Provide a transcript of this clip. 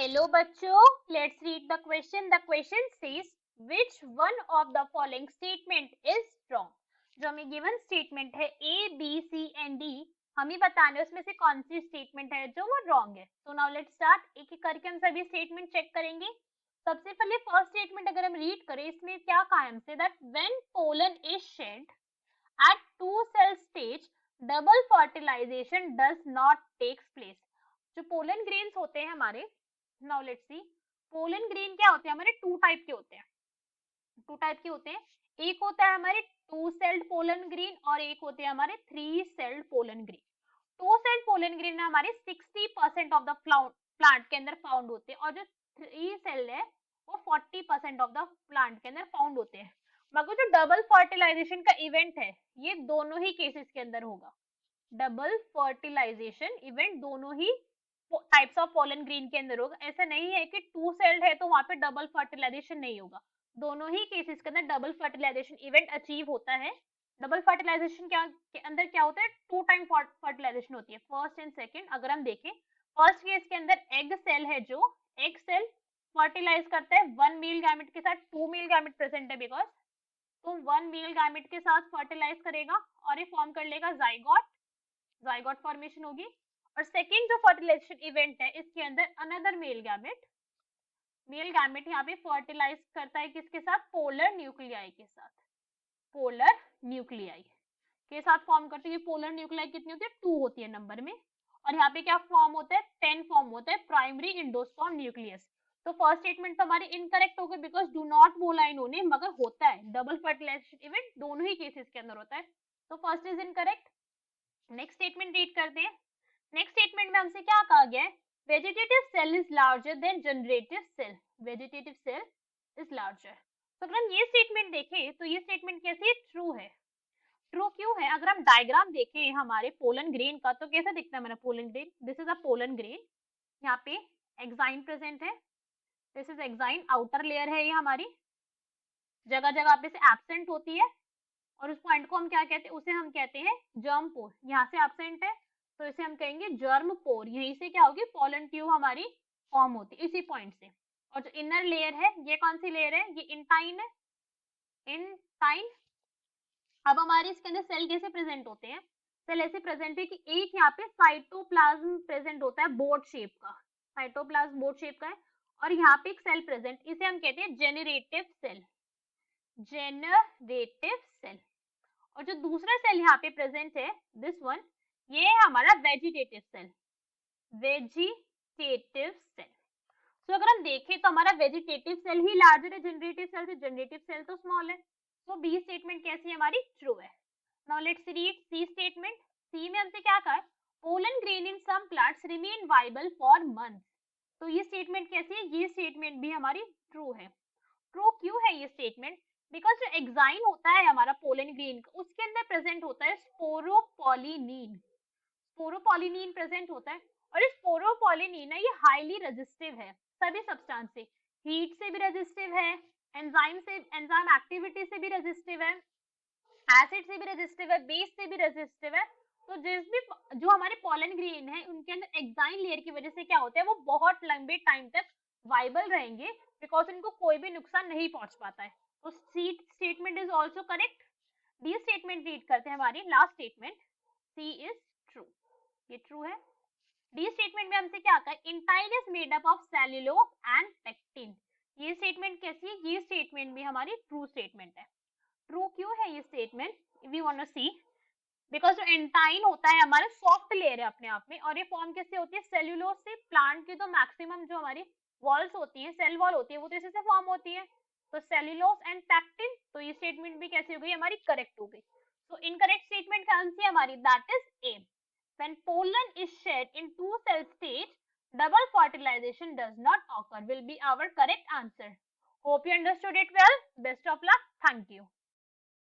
Hello बच्चों, let's read the question. The question says which one of the following statement is wrong? जो हमें given statement है A, B, C and D, हमें बताना है उसमें से कौन सी statement है जो वो wrong है. So now let's start. एक एक करके हम सभी statement check करेंगे. सबसे पहले first statement अगर हम read करें इसमें क्या कहा है हमसे that when pollen is shed at two cell stage double fertilization does not takes place. जो पोलन ग्रेन्स होते हैं हमारे, now let's see, pollen grain क्या होते हैं हमारे, टू टाइप के होते हैं. एक होता है हमारे टू सेल्ड पोलन ग्रेन और एक होते हैं हमारे three celled pollen grain. Two celled pollen grain हमारे 60% ऑफ द प्लांट के अंदर फाउंड होते हैं और जो थ्री सेल्ड है वो 40% ऑफ द प्लांट के अंदर फाउंड होते हैं. मगर जो डबल फर्टिलाइजेशन का इवेंट है ये दोनों ही केसेस के अंदर होगा. डबल फर्टिलाइजेशन इवेंट दोनों ही टाइप्स ऑफ पोलन ग्रेन के अंदर होगा. ऐसा नहीं है कि टू सेल्ड है तो वहां पे डबल फर्टिलाइजेशन नहीं होगा. दोनों ही केसेस के अंदर डबल फर्टिलाइजेशन इवेंट अचीव होता है. डबल फर्टिलाइजेशन के अंदर क्या होता है, टू टाइम फर्टिलाइजेशन होती है, फर्स्ट एंड सेकंड. अगर हम देखें फर्स्ट केस के अंदर एग सेल है, जो एग सेल फर्टिलाइज करता है वन मेल गैमेट के साथ, टू मेल गैमेट प्रेजेंट है बिकॉज, तो वन मेल गैमेट के साथ फर्टिलाइज करेगा और ये फॉर्म कर लेगा जाइगोट फॉर्मेशन होगी. और सेकेंड जो फर्टिलाइजेशन इवेंट है इसके अंदर अनदर मेल गैमेट यहाँ पे फर्टिलाइज करता है किसके साथ, पोलर न्यूक्लियाई के साथ फॉर्म करते हैं. पोलर न्यूक्लियाई कितनी होती है, 2 होती है नंबर में. और यहाँ पे क्या फॉर्म होता है, 10 फॉर्म होता है प्राइमरी इंडोस्पर्म न्यूक्लियस. तो फर्स्ट स्टेटमेंट तो हमारे इनकरेक्ट हो गए बिकॉज डू नॉट बोला इन्होंने, मगर होता है डबल फर्टिलाइजेशन इवेंट दोनों ही केसेस के अंदर होता है. तो first is incorrect. Next statement read करते हैं. नेक्स्ट स्टेटमेंट में हमसे क्या कहा गया है, vegetative cell is larger than generative cell. Vegetative cell is larger. तो अगर हम ये स्टेटमेंट देखें तो ये स्टेटमेंट कैसी है, ट्रू है. ट्रू क्यों है, अगर हम डायग्राम देखें हमारे पोलन ग्रेन का तो कैसा दिखता है हमारा pollen grain. This is a pollen grain. यहाँ पे एक्साइन प्रेजेंट है, this is exine, outer layer है ये हमारी, जगह जगह पे से एब्सेंट होती है. और उस पॉइंट को हम क्या कहते हैं, उसे हम कहते हैं जर्म पोर. यहाँ से एब्सेंट है तो इसे हम कहेंगे जर्म पोर. यहीं से क्या होगी, पोलन ट्यूब हमारी फॉर्म होती है इसी पॉइंट से. और जो इनर लेयर है ये कौन सी लेयर है, ये इंटाइन है, इंटाइन. अब हमारे इसके अंदर सेल कैसे प्रेजेंट होते हैं, सेल ऐसे प्रेजेंट है कि एक यहाँ पे साइटोप्लाज्म प्रेजेंट होता है बोर्ड शेप का, साइटोप्लाज्म बोर्ड शेप का है. और यहाँ पे एक सेल प्रेजेंट, इसे हम कहते हैं जेनरेटिव सेल. और जो दूसरा सेल यहाँ पे प्रेजेंट है, दिस वन, ये है हमारा वेजिटेटिव सेल. तो अगर हम देखें तो हमारा वेजिटेटिव सेल ही लार्जर है जनरेटिव सेल से, जनरेटिव सेल तो स्मॉल है. तो बी स्टेटमेंट कैसी है हमारी, ट्रू है. Now let's read C statement. C में हमसे क्या कहा है, pollen grain in some plants remain viable for months. तो ये स्टेटमेंट कैसी है, ये स्टेटमेंट भी हमारी ट्रू है. ट्रू क्यों है ये स्टेटमेंट, बिकॉज जो एक्साइन होता है हमारा पोलन ग्रेन का उसके अंदर प्रेजेंट होता है स्पोरोपोलिनीन प्रेजेंट होता है. और इस स्पोरोपोलिनीन है ये हाईली रेजिस्टिव है सभी सब्सटेंस से, हीट से भी रेजिस्टिव है, एंजाइम एक्टिविटी से भी रेजिस्टिव है, एसिड से भी रेजिस्टिव है, बेस से भी रेजिस्टिव है. तो जो हमारे पोलन ग्रेन है उनके अंदर एक्साइन लेयर की वजह से क्या होता है, वो बहुत लंबे टाइम तक वाइबल रहेंगे बिकॉज उनको कोई भी नुकसान नहीं पहुंच पाता है. तो C statement is also correct. D statement read करते हैं हमारी last statement, C is true. ये ट्रू है. डी स्टेटमेंट में हमसे क्या कहा, intine is made up of cellulose and pectin. ये स्टेटमेंट कैसी है, ये स्टेटमेंट भी हमारी ट्रू स्टेटमेंट है. ट्रू क्यों है ये statement, we want to see, because जो एंटाइन होता है हमारा सॉफ्ट लेयर है अपने आप में, और ये फॉर्म किससे होती है, सेल्यूलोज से. प्लांट की तो मैक्सिमम जो हमारी वॉल्स होती है, सेल वॉल होती है, वो तो इसी से फॉर्म होती है. तो सेल्यूलोज एंड पेक्टिन, तो ये स्टेटमेंट भी कैसी हो गई हमारी, करेक्ट हो गई. तो इनकरेक्ट स्टेटमेंट कौन सी है हमारी, that is a. When pollen is shed in two cell stage, double fertilization does not occur will be our correct answer. Hope you understood it well. Best of luck. Thank you.